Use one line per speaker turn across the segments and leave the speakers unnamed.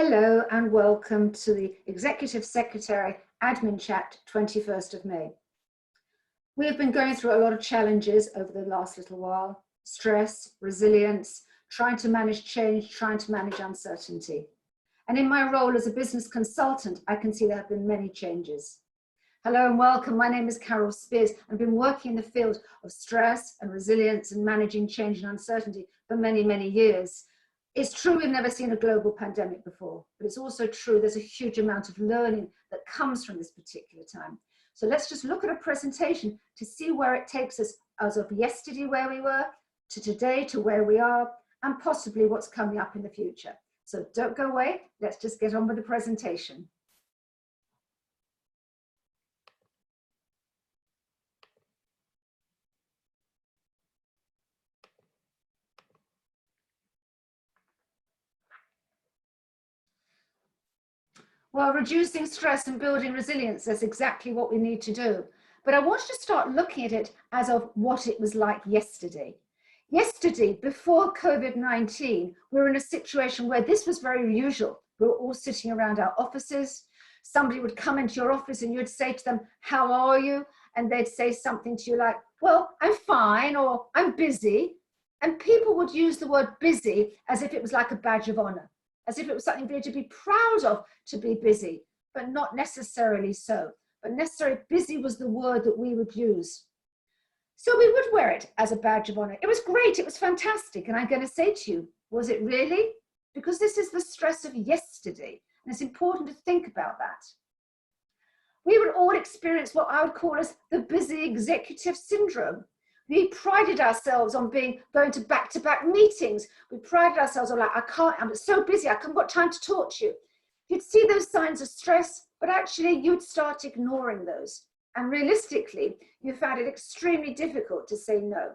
Hello and welcome to the Executive Secretary Admin Chat 21st of May. We have been going through a lot of challenges over the last little while: stress, resilience, trying to manage change, trying to manage uncertainty. And in my role as a business consultant, I can see there have been many changes. Hello and welcome. My name is Carole Spiers. I've been working in the field of stress and resilience and managing change and uncertainty for many, many years. It's true we've never seen a global pandemic before, but it's also true there's a huge amount of learning that comes from this particular time. So let's just look at a presentation to see where it takes us as of yesterday, where we were, to today, to where we are, and possibly what's coming up in the future. So don't go away, let's just get on with the presentation. Well, reducing stress and building resilience is exactly what we need to do. But I want you to start looking at it as of what it was like yesterday. Yesterday, before COVID-19, we were in a situation where this was very usual. We were all sitting around our offices. Somebody would come into your office and you'd say to them, "How are you?" And they'd say something to you like, "Well, I'm fine," or "I'm busy." And people would use the word busy as if it was like a badge of honor, as if it was something for you to be proud of, to be busy, but not necessarily so. But necessarily busy was the word that we would use. So we would wear it as a badge of honor. It was great, it was fantastic. And I'm going to say to you, was it really? Because this is the stress of yesterday. And it's important to think about that. We would all experience what I would call as the busy executive syndrome. We prided ourselves on going to back-to-back meetings. We prided ourselves on like, I'm so busy, I haven't got time to talk to you. You'd see those signs of stress, but actually you'd start ignoring those. And realistically, you found it extremely difficult to say no.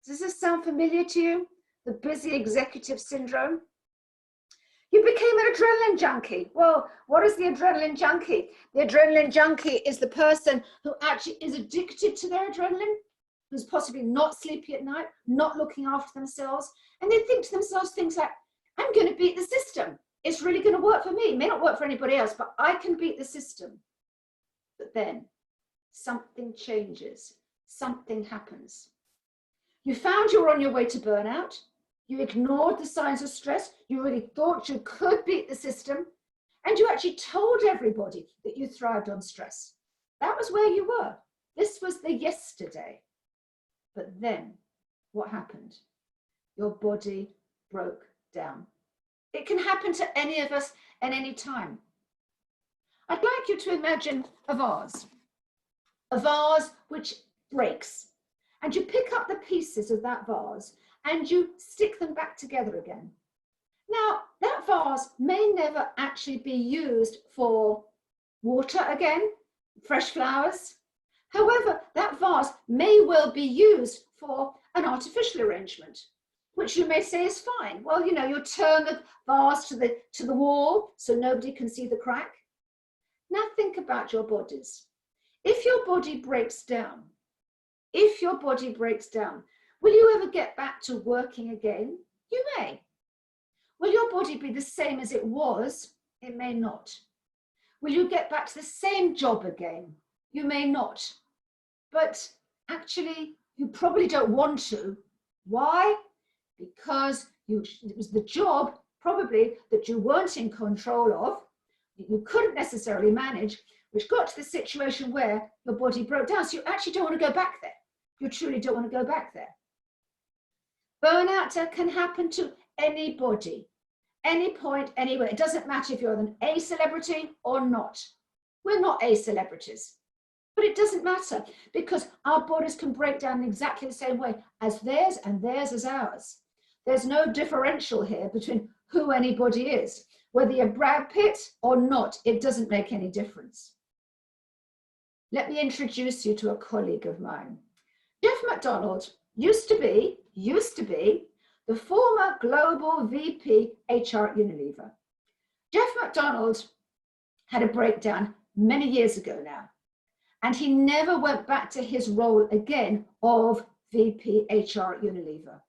Does this sound familiar to you? The busy executive syndrome? You became an adrenaline junkie. Well, what is the adrenaline junkie? The adrenaline junkie is the person who actually is addicted to their adrenaline, who's possibly not sleepy at night, not looking after themselves, and they think to themselves things like, "I'm going to beat the system. It's really going to work for me. It may not work for anybody else, but I can beat the system." But then something changes, something happens. You found you were on your way to burnout. You ignored the signs of stress. You really thought you could beat the system, and you actually told everybody that you thrived on stress. That was where you were. This was the yesterday. But then what happened? Your body broke down. It can happen to any of us at any time. I'd like you to imagine a vase which breaks, and you pick up the pieces of that vase and you stick them back together again. Now, that vase may never actually be used for water again, fresh flowers. However, that vase may well be used for an artificial arrangement, which you may say is fine. Well, you know, you turn the vase to the wall so nobody can see the crack. Now think about your bodies. If your body breaks down, will you ever get back to working again? You may. Will your body be the same as it was? It may not. Will you get back to the same job again? You may not. But actually, you probably don't want to. Why? Because it was the job probably that you weren't in control of, that you couldn't necessarily manage, which got to the situation where your body broke down. So you actually don't want to go back there. You truly don't want to go back there. Burnout can happen to anybody, any point, anywhere. It doesn't matter if you're a celebrity or not. We're not celebrities. But it doesn't matter, because our bodies can break down in exactly the same way as theirs, and theirs as ours. There's no differential here between who anybody is. Whether you're Brad Pitt or not, it doesn't make any difference. Let me introduce you to a colleague of mine. Jeff McDonald used to be the former global VP HR at Unilever. Jeff McDonald had a breakdown many years ago now, and he never went back to his role again of VP HR at Unilever.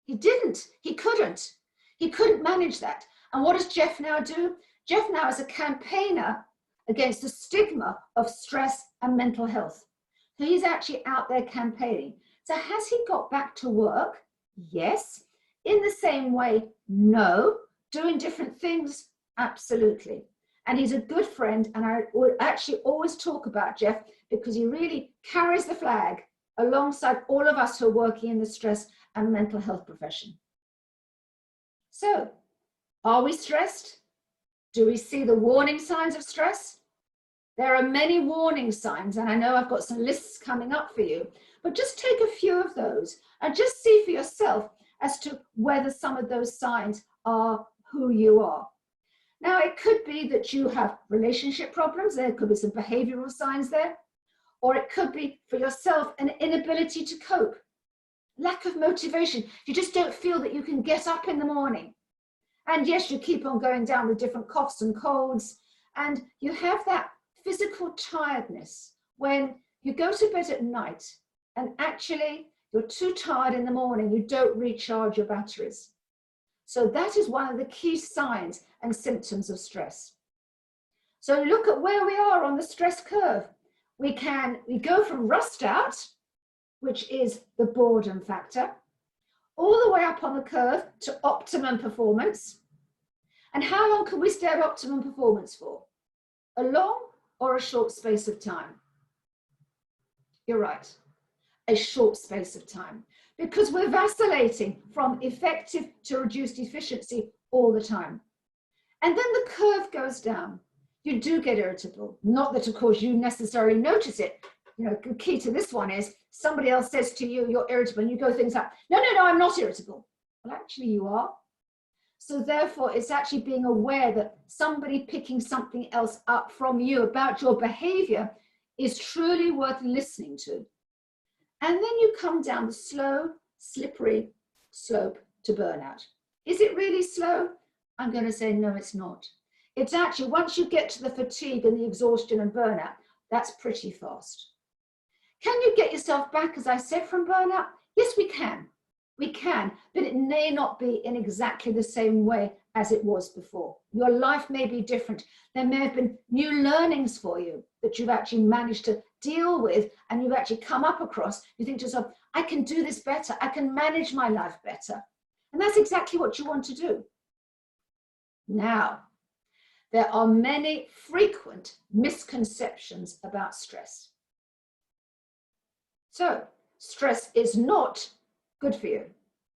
He didn't, he couldn't manage that. And what does Jeff now do? Jeff now is a campaigner against the stigma of stress and mental health. So he's actually out there campaigning. So has he got back to work? Yes. In the same way? No. Doing different things? Absolutely. And he's a good friend, and I would actually always talk about Jeff because he really carries the flag alongside all of us who are working in the stress and mental health profession. So, are we stressed? Do we see the warning signs of stress? There are many warning signs, and I know I've got some lists coming up for you, but just take a few of those and just see for yourself as to whether some of those signs are who you are. Now, it could be that you have relationship problems. There could be some behavioral signs there. Or it could be for yourself an inability to cope, lack of motivation. You just don't feel that you can get up in the morning. And yes, you keep on going down with different coughs and colds. And you have that physical tiredness when you go to bed at night and actually you're too tired in the morning, you don't recharge your batteries. So that is one of the key signs and symptoms of stress. So look at where we are on the stress curve. We go from rust out, which is the boredom factor, all the way up on the curve to optimum performance. And how long can we stay at optimum performance for? A long or a short space of time? You're right, a short space of time, because we're vacillating from effective to reduced efficiency all the time. And then the curve goes down. You do get irritable. Not that, of course, you necessarily notice it. You know, the key to this one is somebody else says to you, you're irritable, and you go things like, no, I'm not irritable. Well, actually you are. So therefore, it's actually being aware that somebody picking something else up from you about your behavior is truly worth listening to. And then you come down the slow, slippery slope to burnout. Is it really slow? I'm going to say, no, it's not. It's actually, once you get to the fatigue and the exhaustion and burnout, that's pretty fast. Can you get yourself back, as I said, from burnout? Yes, we can. We can, but it may not be in exactly the same way as it was before. Your life may be different. There may have been new learnings for you that you've actually managed to deal with and you've actually come up across. You think to yourself, I can do this better. I can manage my life better. And that's exactly what you want to do. Now, there are many frequent misconceptions about stress. So, stress is not good for you.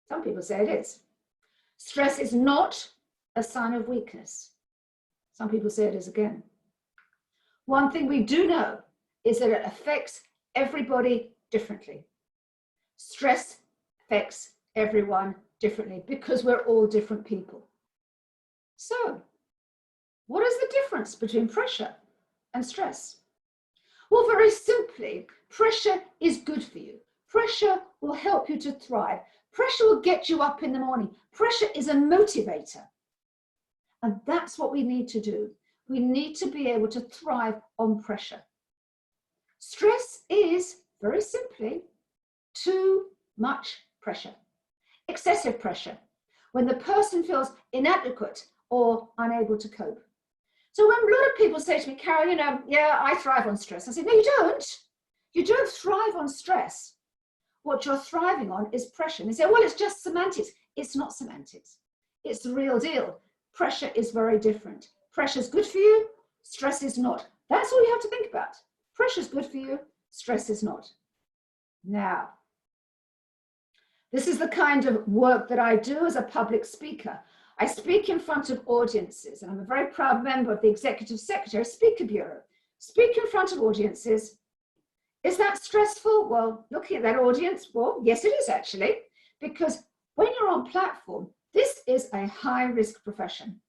Some people say it is. Stress is not a sign of weakness. Some people say it is again. One thing we do know is that it affects everybody differently. Stress affects everyone differently because we're all different people. So, what is the difference between pressure and stress? Well, very simply, pressure is good for you. Pressure will help you to thrive. Pressure will get you up in the morning. Pressure is a motivator. And that's what we need to do. We need to be able to thrive on pressure. Stress is, very simply, too much pressure. Excessive pressure, when the person feels inadequate or unable to cope. So when a lot of people say to me, Carole, yeah, I thrive on stress. I say, no, you don't. You don't thrive on stress. What you're thriving on is pressure. And they say, well, it's just semantics. It's not semantics. It's the real deal. Pressure is very different. Pressure is good for you. Stress is not. That's all you have to think about. Pressure is good for you. Stress is not. Now, this is the kind of work that I do as a public speaker. I speak in front of audiences, and I'm a very proud member of the Executive Secretary Speaker Bureau. Speak in front of audiences. Is that stressful? Well, looking at that audience, well, yes, it is actually, because when you're on platform, this is a high-risk profession.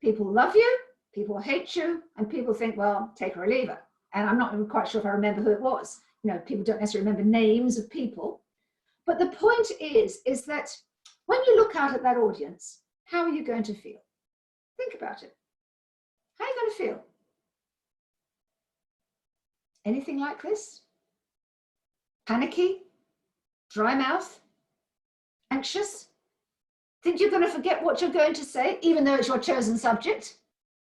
People love you, people hate you, and people think, well, take her or leave her. And I'm not even quite sure if I remember who it was. People don't necessarily remember names of people. But the point is that when you look out at that audience, how are you going to feel? Think about it. How are you going to feel? Anything like this? Panicky? Dry mouth? Anxious? Think you're going to forget what you're going to say, even though it's your chosen subject?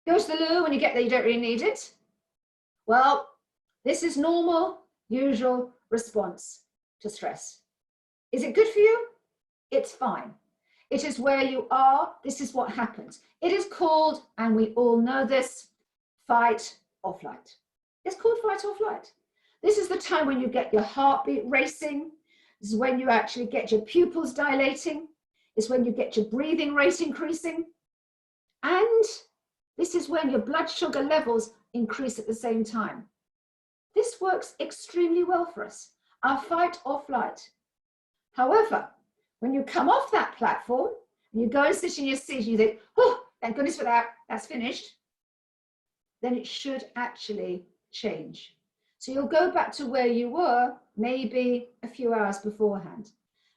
Go to the loo when you get there, you don't really need it. Well, this is normal, usual response to stress. Is it good for you? It's fine. It is where you are. This is what happens. It is called, and we all know this, fight or flight. It's called fight or flight. This is the time when you get your heartbeat racing. This is when you actually get your pupils dilating. It's when you get your breathing rate increasing. And this is when your blood sugar levels increase at the same time. This works extremely well for us, our fight or flight. However, when you come off that platform and you go and sit in your seat and you think, oh, thank goodness for that, that's finished, then it should actually change. So you'll go back to where you were maybe a few hours beforehand.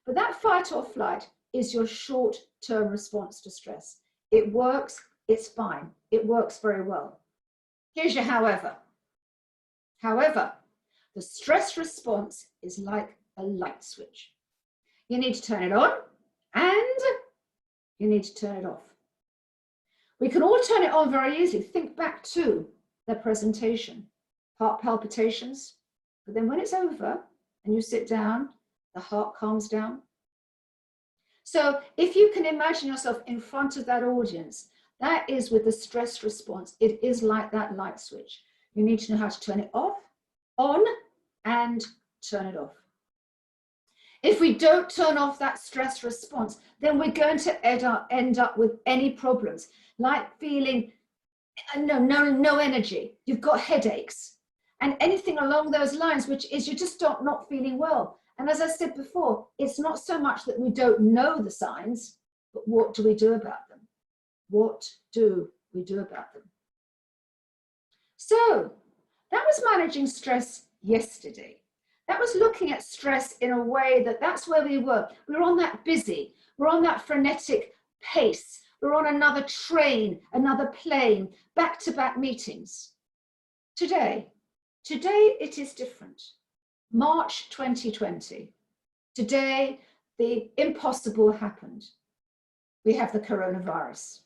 But that fight or flight is your short-term response to stress. It works, it's fine. It works very well. Here's your however. However, the stress response is like a light switch. You need to turn it on and you need to turn it off. We can all turn it on very easily. Think back to the presentation, heart palpitations, but then when it's over and you sit down, the heart calms down. So if you can imagine yourself in front of that audience, that is with the stress response. It is like that light switch. You need to know how to turn it off, on, and turn it off. If we don't turn off that stress response, then we're going to end up with any problems, like feeling no energy. You've got headaches and anything along those lines, which is you just not feeling well. And as I said before, it's not so much that we don't know the signs, but what do we do about them? What do we do about them? So that was managing stress yesterday. That was looking at stress in a way that's where we were. We were on that busy, we're on that frenetic pace. We're on another train, another plane, back-to-back meetings. Today it is different. March 2020. Today, the impossible happened. We have the coronavirus.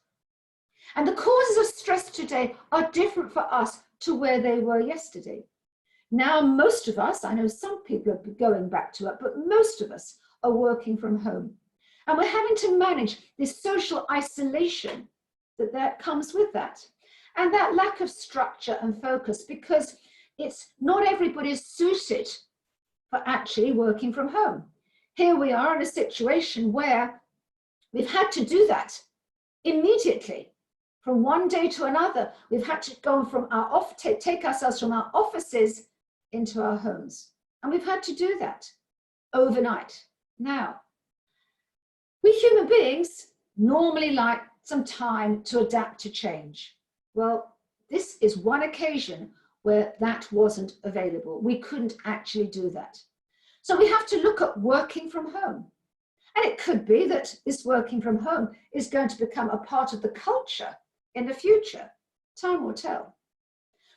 And the causes of stress today are different for us to where they were yesterday. Now, most of us, I know some people are going back to it, but most of us are working from home. And we're having to manage this social isolation that comes with that. And that lack of structure and focus, because it's not everybody is suited for actually working from home. Here we are in a situation where we've had to do that immediately. From one day to another, we've had to go from take ourselves from our offices into our homes. And we've had to do that overnight. Now, we human beings normally like some time to adapt to change. Well, this is one occasion where that wasn't available. We couldn't actually do that. So we have to look at working from home. And it could be that this working from home is going to become a part of the culture in the future. Time will tell.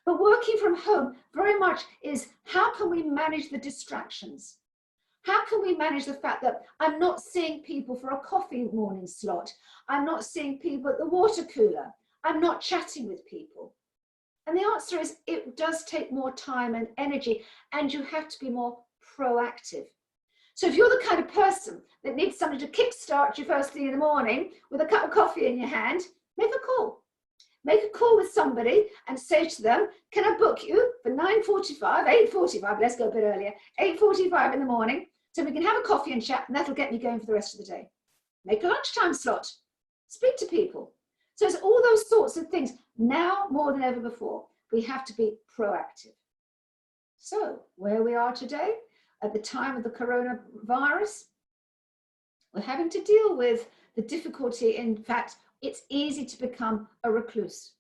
But working from home very much is how can we manage the distractions? How can we manage the fact that I'm not seeing people for a coffee morning slot? I'm not seeing people at the water cooler. I'm not chatting with people. And the answer is it does take more time and energy, and you have to be more proactive. So if you're the kind of person that needs somebody to kickstart you first thing in the morning with a cup of coffee in your hand, make a call. Make a call with somebody and say to them, can I book you for 9:45, 8:45, let's go a bit earlier, 8:45 in the morning, so we can have a coffee and chat, and that'll get me going for the rest of the day. Make a lunchtime slot. Speak to people. So it's all those sorts of things. Now, more than ever before, we have to be proactive. So where we are today, at the time of the coronavirus, we're having to deal with the difficulty. In fact, it's easy to become a recluse.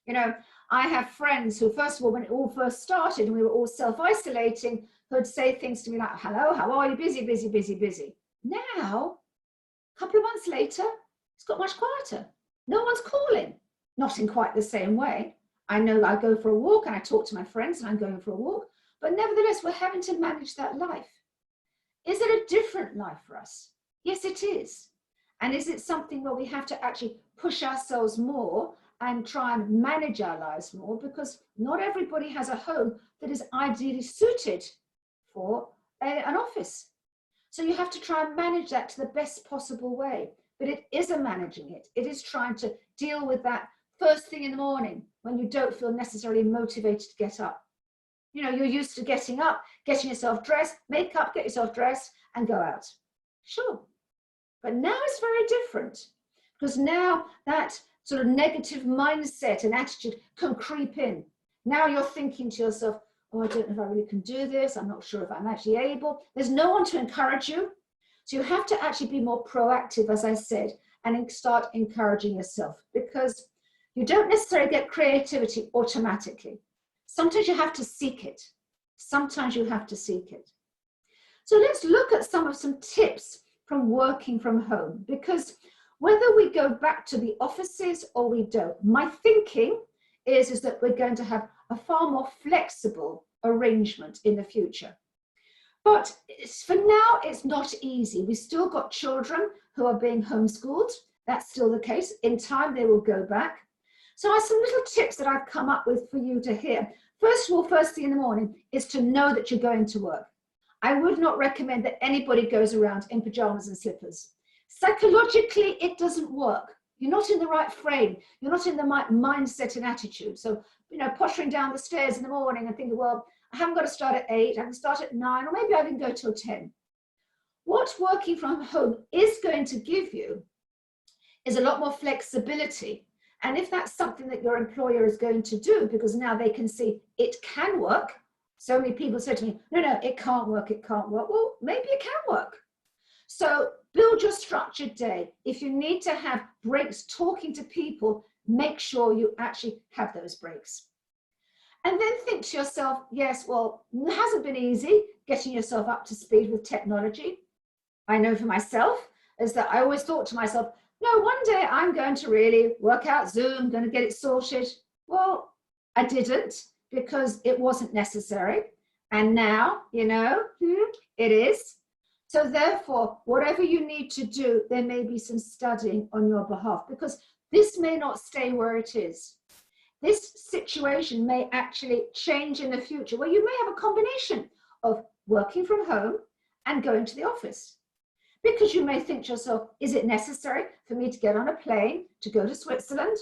You know, I have friends who, first of all, when it all first started and we were all self-isolating, who'd say things to me like, hello, how are you? Busy, busy, busy, busy. Now, a couple of months later, it's got much quieter. No one's calling, not in quite the same way. I know I go for a walk and I talk to my friends and I'm going for a walk, but nevertheless, we're having to manage that life. Is it a different life for us? Yes, it is. And is it something where we have to actually push ourselves more and try and manage our lives more? Because not everybody has a home that is ideally suited for an office. So you have to try and manage that to the best possible way. But it isn't managing it. It is trying to deal with that first thing in the morning when you don't feel necessarily motivated to get up. You know, you're used to getting up, getting yourself dressed, make up, get yourself dressed, and go out. Sure. But now it's very different, because now that sort of negative mindset and attitude can creep in. Now you're thinking to yourself, oh, I don't know if I really can do this. I'm not sure if I'm actually able. There's no one to encourage you. So you have to actually be more proactive, as I said, and start encouraging yourself, because you don't necessarily get creativity automatically. Sometimes you have to seek it. Sometimes you have to seek it. So let's look at some tips from working from home, because whether we go back to the offices or we don't, my thinking is that we're going to have a far more flexible arrangement in the future. But for now, it's not easy. We've still got children who are being homeschooled. That's still the case. In time, they will go back. So I have some little tips that I've come up with for you to hear. First of all, first thing in the morning is to know that you're going to work. I would not recommend that anybody goes around in pajamas and slippers. Psychologically, it doesn't work. You're not in the right frame. You're not in the right mindset and attitude. So, you know, pottering down the stairs in the morning and thinking, well, I haven't got to start at 8, I can start at 9, or maybe I can go till 10. What working from home is going to give you is a lot more flexibility. And if that's something that your employer is going to do, because now they can see it can work. So many people said to me, no, it can't work, it can't work. Well, maybe it can work. So build your structured day. If you need to have breaks talking to people, make sure you actually have those breaks. And then think to yourself, yes, well, it hasn't been easy getting yourself up to speed with technology. I know for myself is that I always thought to myself, no, one day I'm going to really work out Zoom, going to get it sorted. Well, I didn't, because it wasn't necessary. And now, you know, it is. So therefore, whatever you need to do, there may be some studying on your behalf, because this may not stay where it is. This situation may actually change in the future, where you may have a combination of working from home and going to the office. Because you may think to yourself, is it necessary for me to get on a plane to go to Switzerland?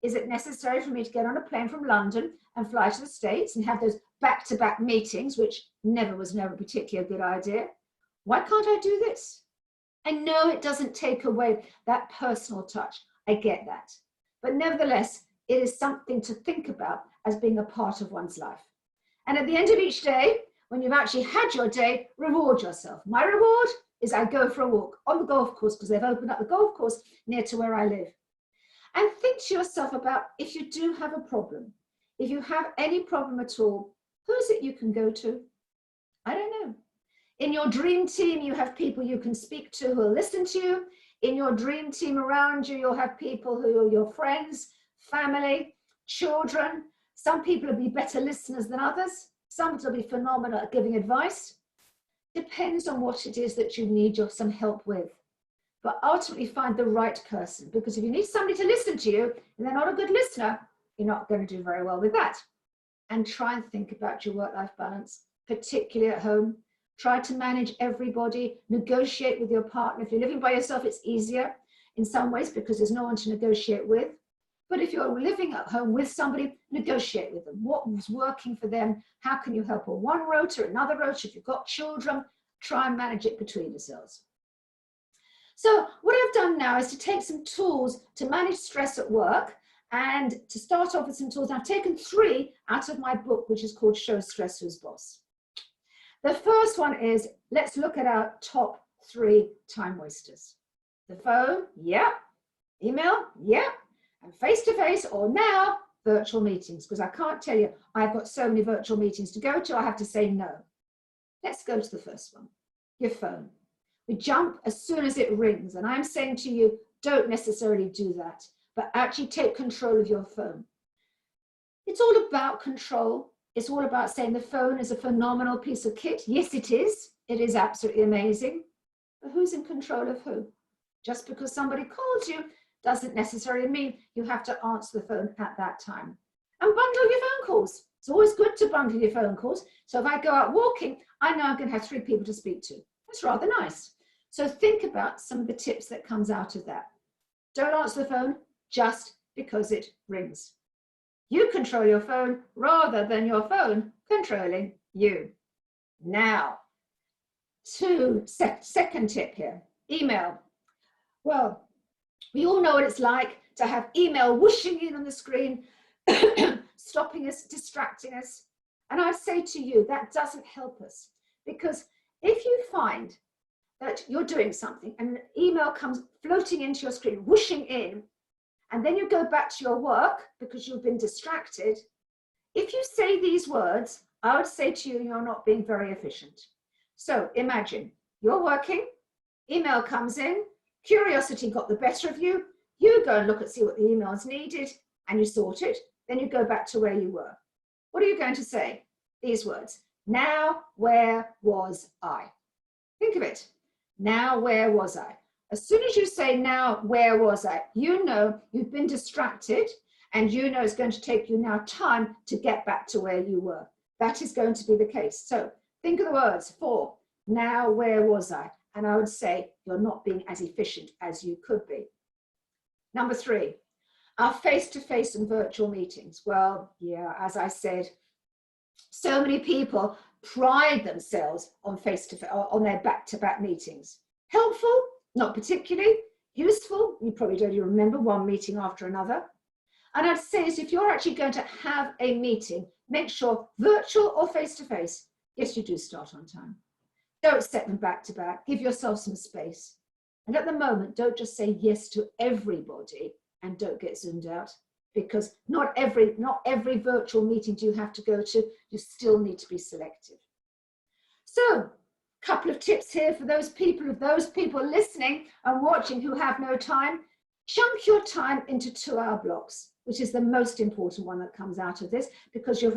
Is it necessary for me to get on a plane from London and fly to the States and have those back-to-back meetings, which was never particularly a good idea? Why can't I do this? I know it doesn't take away that personal touch. I get that. But nevertheless, it is something to think about as being a part of one's life. And at the end of each day, when you've actually had your day, reward yourself. My reward is I go for a walk on the golf course, because they've opened up the golf course near to where I live. And think to yourself about, if you do have a problem, if you have any problem at all, who is it you can go to? I don't know. In your dream team, you have people you can speak to who will listen to you. In your dream team around you, you'll have people who are your friends, family, children. Some people will be better listeners than others. Some will be phenomenal at giving advice. Depends on what it is that you need some help with. But ultimately find the right person, because if you need somebody to listen to you and they're not a good listener, you're not going to do very well with that. And try and think about your work-life balance, particularly at home. Try to manage everybody, negotiate with your partner. If you're living by yourself, it's easier in some ways because there's no one to negotiate with. But if you're living at home with somebody, negotiate with them. What was working for them? How can you help on one rota, another rota? If you've got children, try and manage it between yourselves. So what I've done now is to take some tools to manage stress at work, and to start off with some tools. I've taken 3 out of my book, which is called Show Stressors Boss. The first one is, let's look at our top 3 time wasters. The phone, yeah. Email, yeah. And face-to-face, or now, virtual meetings, because I can't tell you, I've got so many virtual meetings to go to, I have to say no. Let's go to the first one, your phone. We jump as soon as it rings, and I'm saying to you, don't necessarily do that, but actually take control of your phone. It's all about control. It's all about saying the phone is a phenomenal piece of kit. Yes, it is. It is absolutely amazing. But who's in control of who? Just because somebody called you doesn't necessarily mean you have to answer the phone at that time. And bundle your phone calls. It's always good to bundle your phone calls. So if I go out walking, I know I'm going to have 3 people to speak to. That's rather nice. So think about some of the tips that comes out of that. Don't answer the phone just because it rings. You control your phone rather than your phone controlling you. Now, second tip here, email. Well, we all know what it's like to have email whooshing in on the screen, stopping us, distracting us. And I say to you, that doesn't help us, because if you find that you're doing something and an email comes floating into your screen, whooshing in, and then you go back to your work because you've been distracted, if you say these words, I would say to you, you're not being very efficient. So imagine you're working, email comes in, curiosity got the better of you, you go and look and see what the email is needed, and you sort it, then you go back to where you were. What are you going to say? These words, now where was I? Think of it, now where was I? As soon as you say, now where was I, you know you've been distracted, and you know it's going to take you now time to get back to where you were. That is going to be the case. So think of the words for, now where was I? And I would say you're not being as efficient as you could be. Number 3, our face-to-face and virtual meetings. Well, yeah, as I said, so many people pride themselves on face-to-face, on their back-to-back meetings. Helpful? Not particularly. Useful? You probably don't even remember one meeting after another. And I'd say is if you're actually going to have a meeting, make sure virtual or face-to-face, yes, you do start on time. Don't set them back to back. Give yourself some space. And at the moment, don't just say yes to everybody and don't get zoomed out, because not every virtual meeting do you have to go to. You still need to be selective. So a couple of tips here for those people listening and watching who have no time. Chunk your time into 2-hour blocks, which is the most important one that comes out of this, because if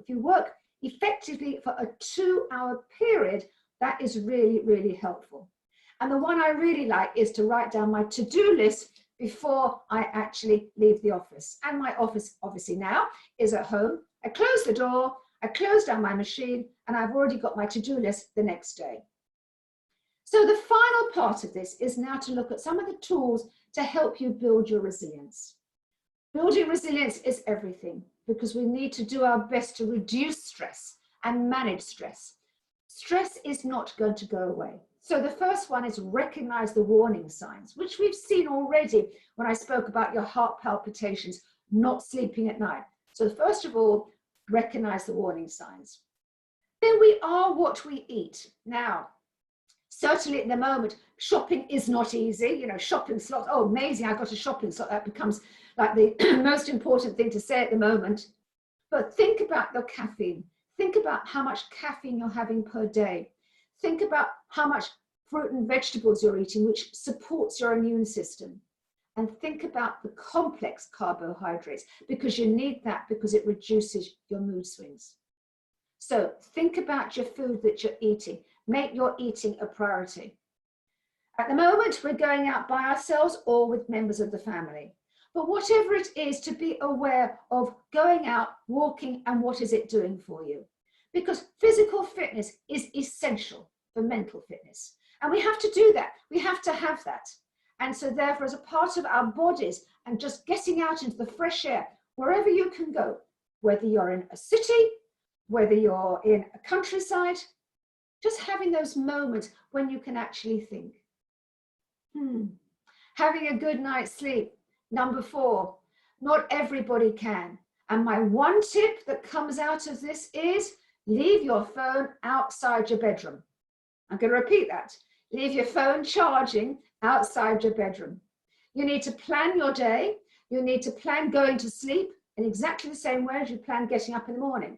you work effectively for a 2-hour period, that is really, really helpful. And the one I really like is to write down my to-do list before I actually leave the office. And my office, obviously now, is at home. I close the door, I close down my machine, and I've already got my to-do list the next day. So the final part of this is now to look at some of the tools to help you build your resilience. Building resilience is everything, because we need to do our best to reduce stress and manage stress. Stress is not going to go away. So the first one is recognize the warning signs, which we've seen already when I spoke about your heart palpitations, not sleeping at night. So first of all, recognize the warning signs. Then we are what we eat. Now, certainly at the moment, shopping is not easy. You know, shopping slots, oh, amazing, I got a shopping slot. That becomes like the most important thing to say at the moment. But think about your caffeine. Think about how much caffeine you're having per day. Think about how much fruit and vegetables you're eating, which supports your immune system. And think about the complex carbohydrates, because you need that, because it reduces your mood swings. So think about your food that you're eating. Make your eating a priority. At the moment, we're going out by ourselves or with members of the family. But whatever it is, to be aware of going out, walking, and what is it doing for you? Because physical fitness is essential for mental fitness. And we have to do that. We have to have that. And so therefore, as a part of our bodies and just getting out into the fresh air, wherever you can go, whether you're in a city, whether you're in a countryside, just having those moments when you can actually think. Having a good night's sleep. Number 4, not everybody can. And my one tip that comes out of this is leave your phone outside your bedroom. I'm going to repeat that. Leave your phone charging outside your bedroom. You need to plan your day. You need to plan going to sleep in exactly the same way as you plan getting up in the morning.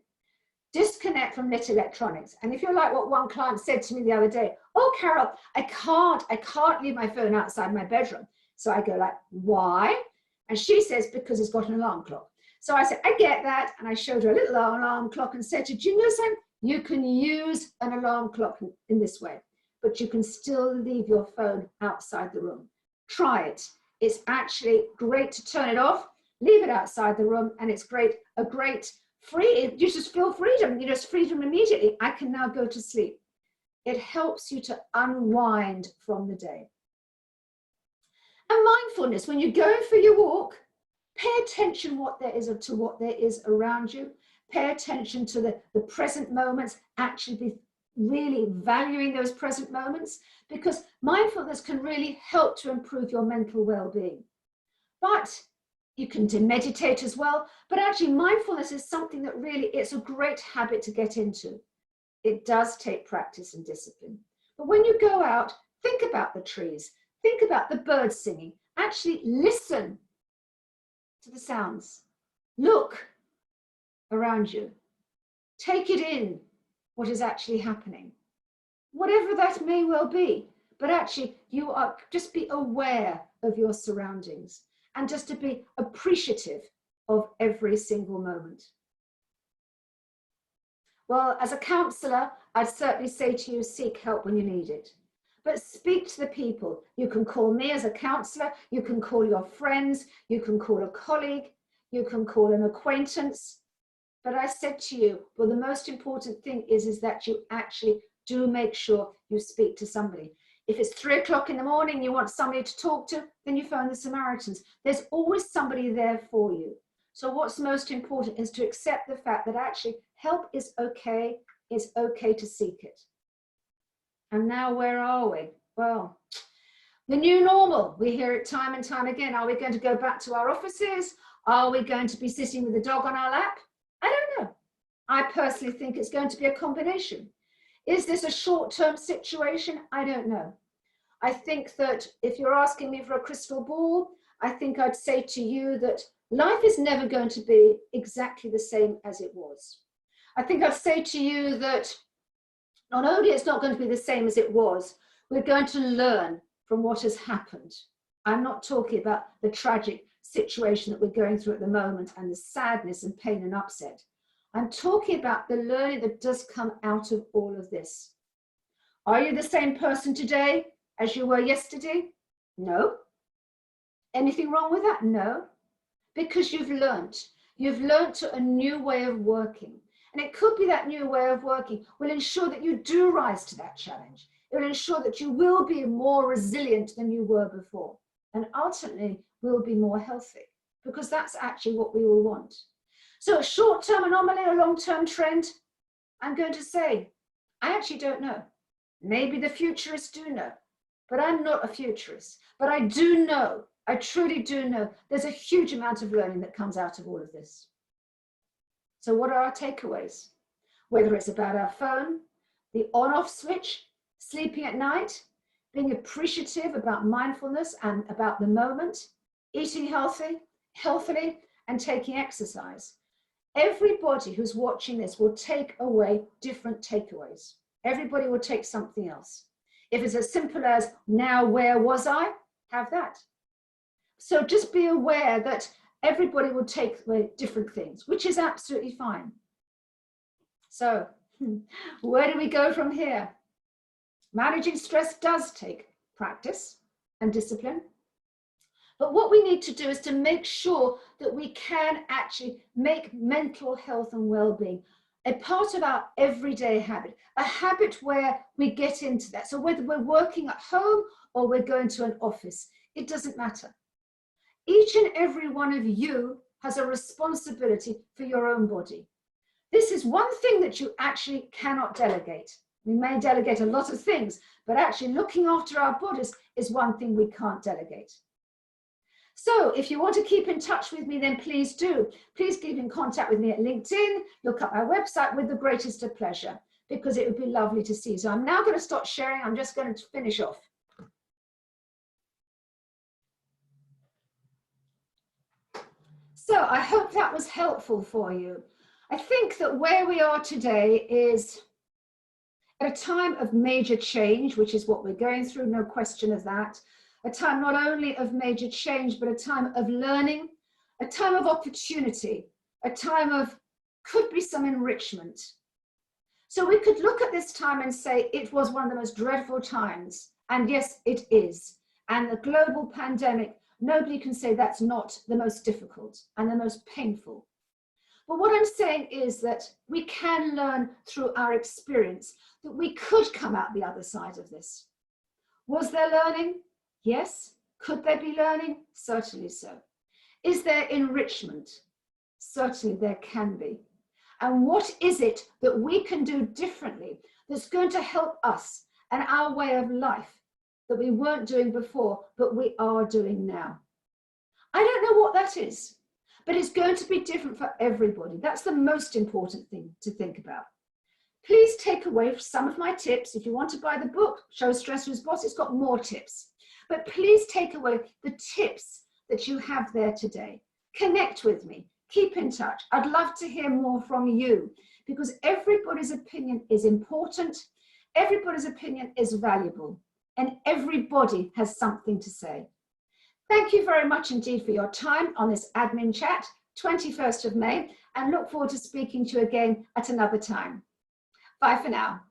Disconnect from net electronics. And if you're like what one client said to me the other day, oh, Carole, I can't leave my phone outside my bedroom. So I go like, why? And she says, because it's got an alarm clock. So I said, I get that. And I showed her a little alarm clock and said, did you know something? You can use an alarm clock in this way, but you can still leave your phone outside the room. Try it. It's actually great to turn it off, leave it outside the room, and it's great, you just feel freedom. You just freedom immediately. I can now go to sleep. It helps you to unwind from the day. And mindfulness, when you're going for your walk, pay attention to what there is around you. Pay attention to the present moments, actually be really valuing those present moments, because mindfulness can really help to improve your mental well-being. But you can meditate as well, but actually mindfulness is something that really, it's a great habit to get into. It does take practice and discipline. But when you go out, think about the trees, think about the birds singing, actually listen to the sounds, look around you, take it in, what is actually happening, whatever that may well be. But actually just be aware of your surroundings and just to be appreciative of every single moment. Well, as a counsellor, I'd certainly say to you, seek help when you need it. But speak to the people. You can call me as a counsellor, you can call your friends, you can call a colleague, you can call an acquaintance. But I said to you, well, the most important thing is that you actually do make sure you speak to somebody. If it's 3 o'clock in the morning, you want somebody to talk to, then you phone the Samaritans. There's always somebody there for you. So what's most important is to accept the fact that actually help is okay. It's okay to seek it. And now where are we? Well, the new normal. We hear it time and time again. Are we going to go back to our offices? Are we going to be sitting with the dog on our lap? I don't know. I personally think it's going to be a combination. Is this a short-term situation? I don't know. I think that if you're asking me for a crystal ball, I think I'd say to you that life is never going to be exactly the same as it was. I think I'd say to you that not only it's not going to be the same as it was, we're going to learn from what has happened. I'm not talking about the tragic situation that we're going through at the moment and the sadness and pain and upset. I'm talking about the learning that does come out of all of this. Are you the same person today as you were yesterday? No. Anything wrong with that? No. Because you've learned. You've learned to a new way of working. And it could be that new way of working will ensure that you do rise to that challenge. It will ensure that you will be more resilient than you were before. And ultimately, will be more healthy. Because that's actually what we all want. So a short-term anomaly, a long-term trend, I'm going to say, I actually don't know. Maybe the futurists do know, but I'm not a futurist. But I do know, I truly do know, there's a huge amount of learning that comes out of all of this. So what are our takeaways? Whether it's about our phone, the on-off switch, sleeping at night, being appreciative about mindfulness and about the moment, eating healthily, and taking exercise. Everybody who's watching this will take away different takeaways. Everybody will take something else. If it's as simple as, now where was I? Have that. So just be aware that everybody will take away different things, which is absolutely fine. So where do we go from here? Managing stress does take practice and discipline. But what we need to do is to make sure that we can actually make mental health and well-being a part of our everyday habit, a habit where we get into that. So whether we're working at home or we're going to an office, it doesn't matter. Each and every one of you has a responsibility for your own body. This is one thing that you actually cannot delegate. We may delegate a lot of things, but actually looking after our bodies is one thing we can't delegate. So if you want to keep in touch with me, then please do. Please keep in contact with me at LinkedIn, look up our website with the greatest of pleasure, because it would be lovely to see. So I'm now going to stop sharing. I'm just going to finish off. So I hope that was helpful for you. I think that where we are today is at a time of major change, which is what we're going through, no question of that. A time not only of major change, but a time of learning, a time of opportunity, a time of could be some enrichment. So we could look at this time and say it was one of the most dreadful times. And yes, it is. and the global pandemic, nobody can say that's not the most difficult and the most painful. But what I'm saying is that we can learn through our experience that we could come out the other side of this. Was there learning? Yes. Could there be learning? Certainly so. Is there enrichment? Certainly there can be. And what is it that we can do differently that's going to help us and our way of life that we weren't doing before, but we are doing now? I don't know what that is, but it's going to be different for everybody. That's the most important thing to think about. Please take away some of my tips. If you want to buy the book, Show Stressors Boss, it's got more tips. But please take away the tips that you have there today. Connect with me. Keep in touch. I'd love to hear more from you because everybody's opinion is important. Everybody's opinion is valuable and everybody has something to say. Thank you very much indeed for your time on this admin chat, 21st of May, and look forward to speaking to you again at another time. Bye for now.